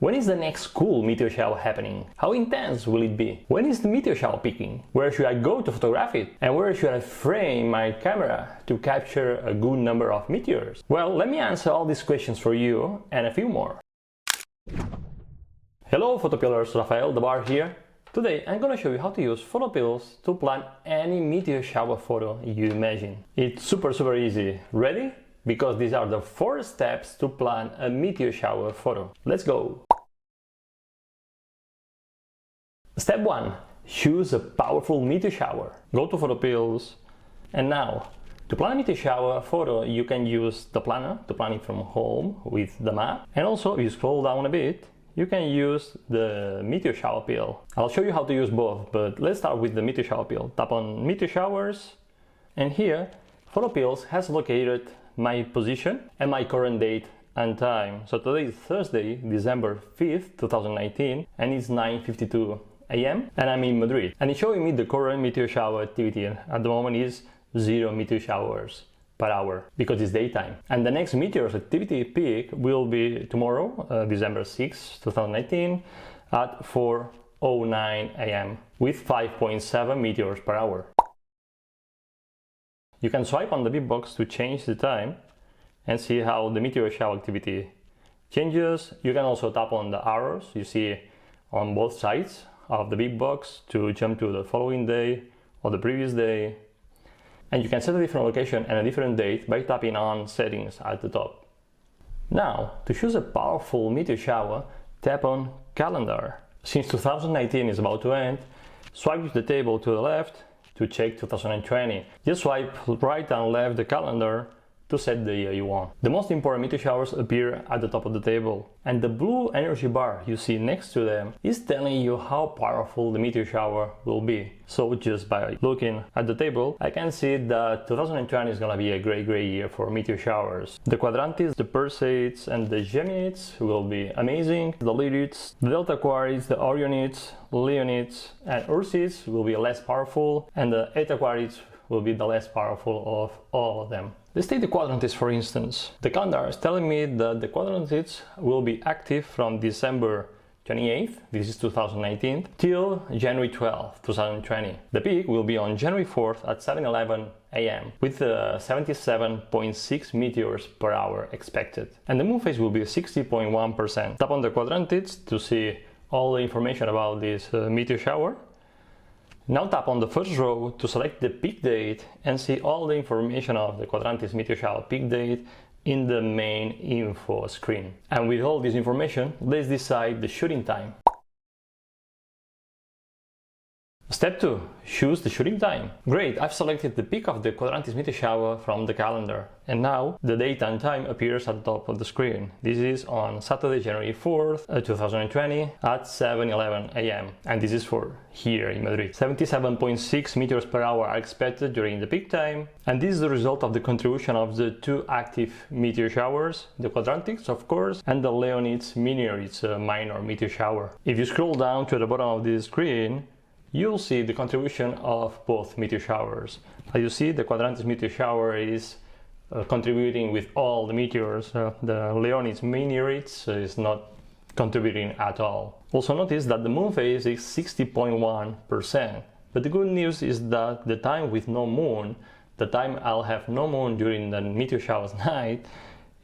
When is the next cool meteor shower happening? How intense will it be? When is the meteor shower peaking? Where should I go to photograph it? And where should I frame my camera to capture a good number of meteors? Well, let me answer all these questions for you and a few more. Hello PHOTOPILLERS, Rafael the Bar here. Today I'm gonna show you how to use PhotoPills to plan any meteor shower photo you imagine. It's super easy. Ready? Because these are the 4 steps to plan a meteor shower photo. Let's go! Step 1. Choose a powerful meteor shower. Go to PhotoPills. And now, to plan a meteor shower photo, you can use the planner to plan it from home with the map. And also, if you scroll down a bit, you can use the meteor shower pill. I'll show you how to use both, but let's start with the meteor shower pill. Tap on meteor showers, and here PhotoPills has located my position and my current date and time. So today is Thursday, December 5th, 2019, and it's 9:52 a.m. and I'm in Madrid. And it's showing me the current meteor shower activity. At the moment is 0 meteor showers per hour because it's daytime. And the next meteor activity peak will be tomorrow, December 6th, 2019 at 4:09 a.m. with 5.7 meteors per hour. You can swipe on the big box to change the time and see how the meteor shower activity changes. You can also tap on the arrows you see on both sides of the big box to jump to the following day or the previous day. And you can set a different location and a different date by tapping on settings at the top. Now, to choose a powerful meteor shower, tap on calendar. Since 2019 is about to end, swipe the table to the left to check 2020. Just swipe right and left the calendar to set the year you want. The most important meteor showers appear at the top of the table, and the blue energy bar you see next to them is telling you how powerful the meteor shower will be. So just by looking at the table, I can see that 2020 is gonna be a great year for meteor showers. The Quadrantids, the Perseids and the Geminids will be amazing. The Lyrids, the Delta Quadrantids, the Orionids, Leonids and Perseids will be less powerful, and the Eta Quadrantids will be the less powerful of all of them. Let's take the Quadrantids for instance. The calendar is telling me that the Quadrantids will be active from December 28th, this is 2019, till January 12th, 2020. The peak will be on January 4th at 7:11 a.m. with 77.6 meteors per hour expected. And the moon phase will be 60.1%. Tap on the Quadrantids to see all the information about this meteor shower. Now tap on the first row to select the peak date and see all the information of the Quadrantids meteor shower peak date in the main info screen. And with all this information, let's decide the shooting time. Step 2. Choose the shooting time. Great, I've selected the peak of the Quadrantids meteor shower from the calendar. And now the date and time appears at the top of the screen. This is on Saturday, January 4th, 2020 at 7:11 a.m. And this is for here in Madrid. 77.6 meteors per hour are expected during the peak time. And this is the result of the contribution of the 2 active meteor showers, the Quadrantids of course, and the Leonids Meteor, it's a minor meteor shower. If you scroll down to the bottom of this screen, you'll see the contribution of both meteor showers. As you see, the Quadrantids meteor shower is contributing with all the meteors. The Leonids Meteorites is not contributing at all. Also notice that the moon phase is 60.1%. But the good news is that the time with no moon, the time I'll have no moon during the meteor shower's night,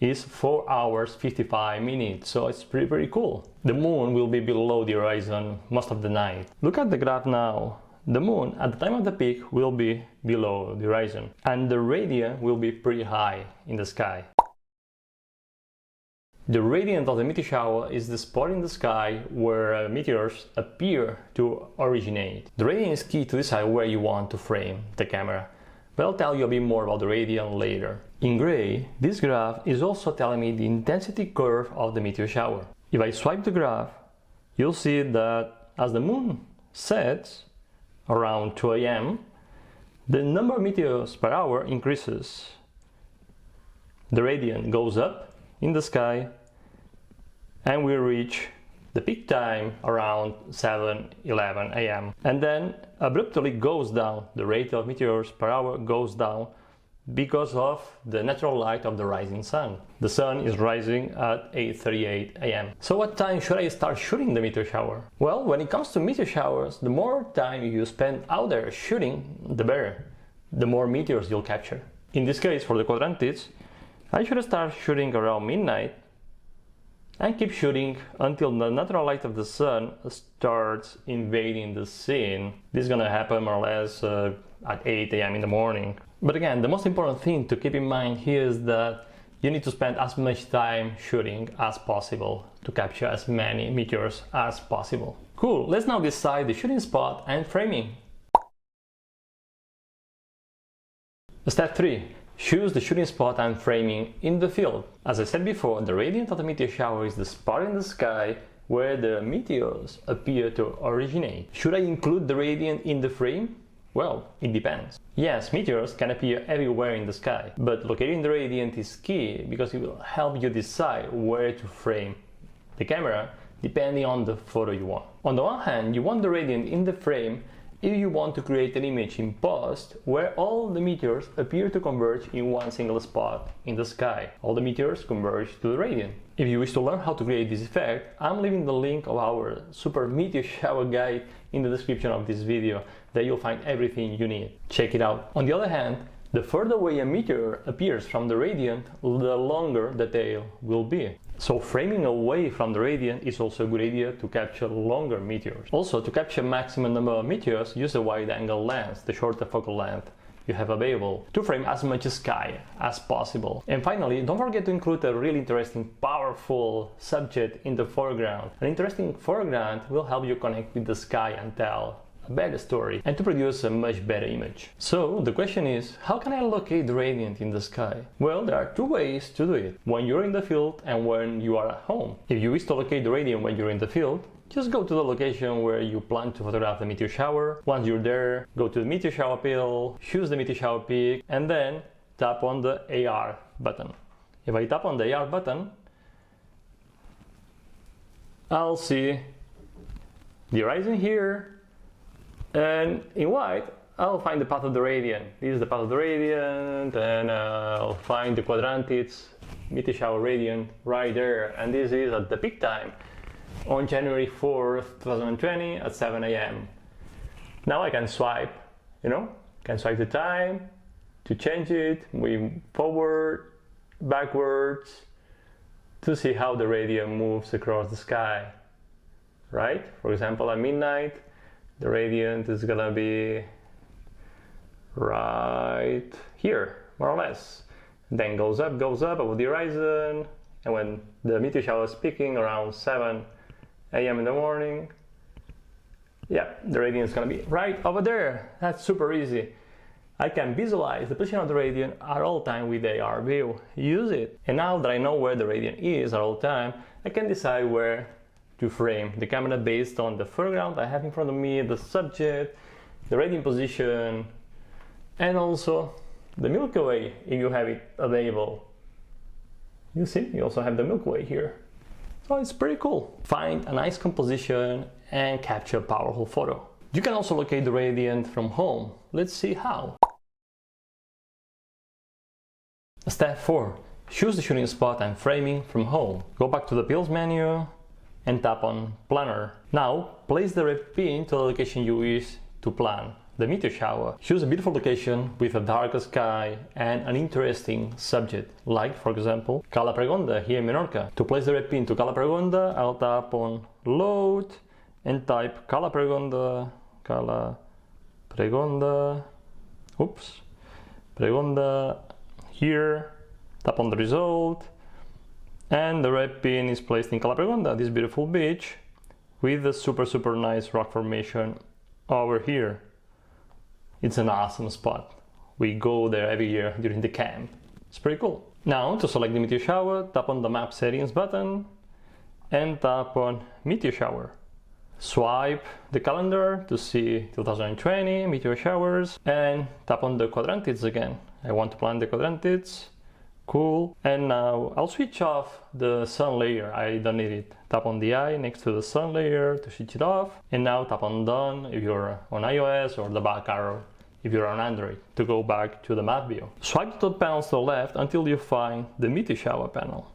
is 4 hours 55 minutes, so it's pretty cool. The moon will be below the horizon most of the night. Look at the graph now. The moon at the time of the peak will be below the horizon, and the radiant will be pretty high in the sky. The radiant of the meteor shower is the spot in the sky where meteors appear to originate. The radiant is key to decide where you want to frame the camera, but I'll tell you a bit more about the radiant later. In gray, this graph is also telling me the intensity curve of the meteor shower. If I swipe the graph, you'll see that as the moon sets around 2 a.m., the number of meteors per hour increases. The radiant goes up in the sky and we reach the peak time around 7:11 a.m. and then abruptly goes down. The rate of meteors per hour goes down because of the natural light of the rising sun. The sun is rising at 8:38 a.m. So what time should I start shooting the meteor shower? Well, when it comes to meteor showers, the more time you spend out there shooting, the better. The more meteors you'll capture. In this case, for the Quadrantids, I should start shooting around midnight and keep shooting until the natural light of the sun starts invading the scene. This is gonna happen more or less at 8 a.m. in the morning. But again, the most important thing to keep in mind here is that you need to spend as much time shooting as possible to capture as many meteors as possible. Cool, let's now decide the shooting spot and framing. Step 3. Choose the shooting spot and framing in the field. As I said before, the radiant of the meteor shower is the spot in the sky where the meteors appear to originate. Should I include the radiant in the frame? Well, it depends. Yes, meteors can appear everywhere in the sky, but locating the radiant is key because it will help you decide where to frame the camera depending on the photo you want. On the one hand, you want the radiant in the frame if you want to create an image in post where all the meteors appear to converge in one single spot in the sky. All the meteors converge to the radiant. If you wish to learn how to create this effect, I'm leaving the link of our super meteor shower guide in the description of this video. There you'll find everything you need. Check it out. On the other hand, the further away a meteor appears from the radiant, the longer the tail will be. So framing away from the radiant is also a good idea to capture longer meteors. Also, to capture maximum number of meteors, use a wide-angle lens, the shorter focal length you have available, to frame as much sky as possible. And finally, don't forget to include a really interesting, powerful subject in the foreground. An interesting foreground will help you connect with the sky and tell a better story and to produce a much better image. So the question is, how can I locate the radiant in the sky? Well, there are two ways to do it: when you're in the field and when you are at home. If you wish to locate the radiant when you're in the field, just go to the location where you plan to photograph the meteor shower. Once you're there, go to the meteor shower pill, choose the meteor shower peak, and then tap on the AR button. If I tap on the AR button, I'll see the horizon here, and in white I'll find the path of the radiant. This is the path of the radiant, and I'll find the Quadrantids meteor shower radiant right there, and this is at the peak time on January 4th, 2020 at 7 a.m. Now I can swipe, can swipe the time to change it, move forward, backwards, to see how the radiant moves across the sky, right? For example, at midnight, the radiant is gonna be right here, more or less. Then goes up above the horizon, and when the meteor shower is peaking around 7 a.m. in the morning, yeah, the radiant is gonna be right over there. That's super easy. I can visualize the position of the radiant at all time with the AR view. Use it. And now that I know where the radiant is at all time, I can decide where to frame the camera based on the foreground I have in front of me, the subject, the radiant position, and also the Milky Way if you have it available. You see, you also have the Milky Way here. So it's pretty cool. Find a nice composition and capture a powerful photo. You can also locate the radiant from home. Let's see how. Step 4. Choose the shooting spot and framing from home. Go back to the Pills menu and tap on Planner. Now, place the red pin to the location you wish to plan the meteor shower. Choose a beautiful location with a dark sky and an interesting subject, like, for example, Cala Pregonda here in Menorca. To place the red pin to Cala Pregonda, I'll tap on Load and type Cala Pregonda, Pregonda here, tap on the result, and the red pin is placed in Cala Pregonda, this beautiful beach with a super nice rock formation over here. It's an awesome spot. We go there every year during the camp. It's pretty cool. Now, to select the meteor shower, tap on the map settings button and tap on meteor shower. Swipe the calendar to see 2020 meteor showers and tap on the Quadrantids again. I want to plan the Quadrantids. Cool. And now I'll switch off the sun layer. I don't need it. Tap on the eye next to the sun layer to switch it off. And now tap on done if you're on iOS, or the back arrow if you're on Android, to go back to the map view. Swipe the top panels to the left until you find the Meteor Shower panel.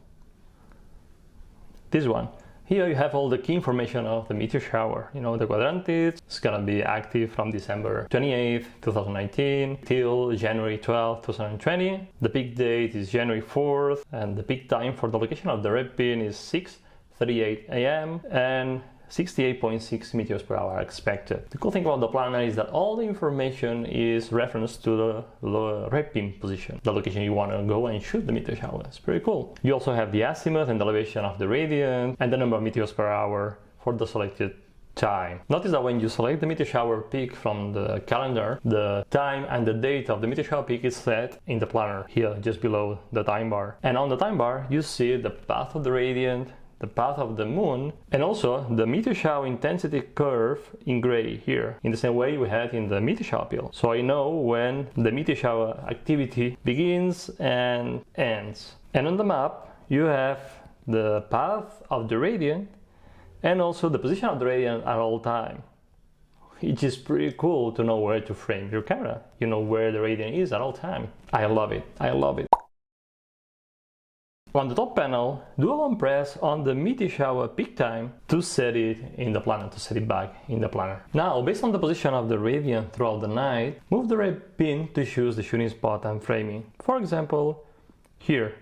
This one. Here you have all the key information of the meteor shower. You know, the Quadrantids is gonna be active from December 28th, 2019 till January 12th, 2020. The peak date is January 4th, and the peak time for the location of the red pin is 6:38 a.m. and 68.6 meteors per hour expected. The cool thing about the planner is that all the information is referenced to the red pin position, the location you want to go and shoot the meteor shower. It's pretty cool. You also have the azimuth and the elevation of the radiant and the number of meteors per hour for the selected time. Notice that when you select the meteor shower peak from the calendar, the time and the date of the meteor shower peak is set in the planner here just below the time bar. And on the time bar you see the path of the radiant, the path of the moon, and also the meteor shower intensity curve in gray here, in the same way we had in the meteor shower pill. So I know when the meteor shower activity begins and ends. And on the map you have the path of the radiant and also the position of the radiant at all time. It is pretty cool to know where to frame your camera. You know where the radiant is at all time. I love it. I love it. On the top panel, do a long press on the meteor shower peak time to set it in the planner, to set it back in the planner. Now, based on the position of the radiant throughout the night, move the red pin to choose the shooting spot I'm framing. For example, here.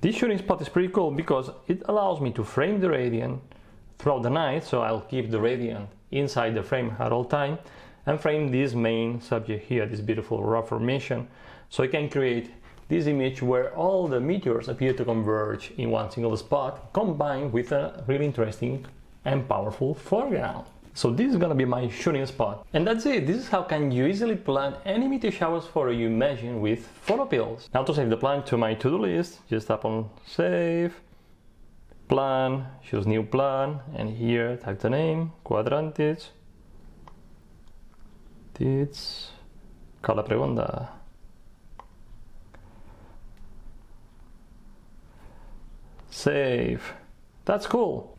This shooting spot is pretty cool because it allows me to frame the radiant throughout the night, so I'll keep the radiant inside the frame at all time, and frame this main subject here, this beautiful rock formation, so I can create this image where all the meteors appear to converge in one single spot, combined with a really interesting and powerful foreground. So this is gonna be my shooting spot. And that's it. This is how can you easily plan any meteor showers photo you imagine with PhotoPills. Now to save the plan to my to-do list, just tap on Save, Plan, choose New Plan, and here type the name, Quadrantids. Tids. Cada pregunta. Save. That's cool.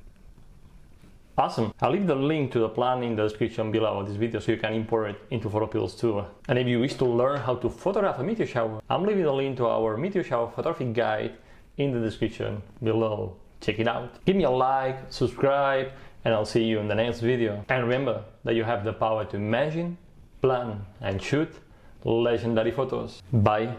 Awesome. I'll leave the link to the plan in the description below of this video so you can import it into PhotoPills too. And if you wish to learn how to photograph a meteor shower, I'm leaving the link to our meteor shower photography guide in the description below. Check it out. Give me a like, subscribe, and I'll see you in the next video. And remember that you have the power to imagine, plan, and shoot legendary photos. Bye.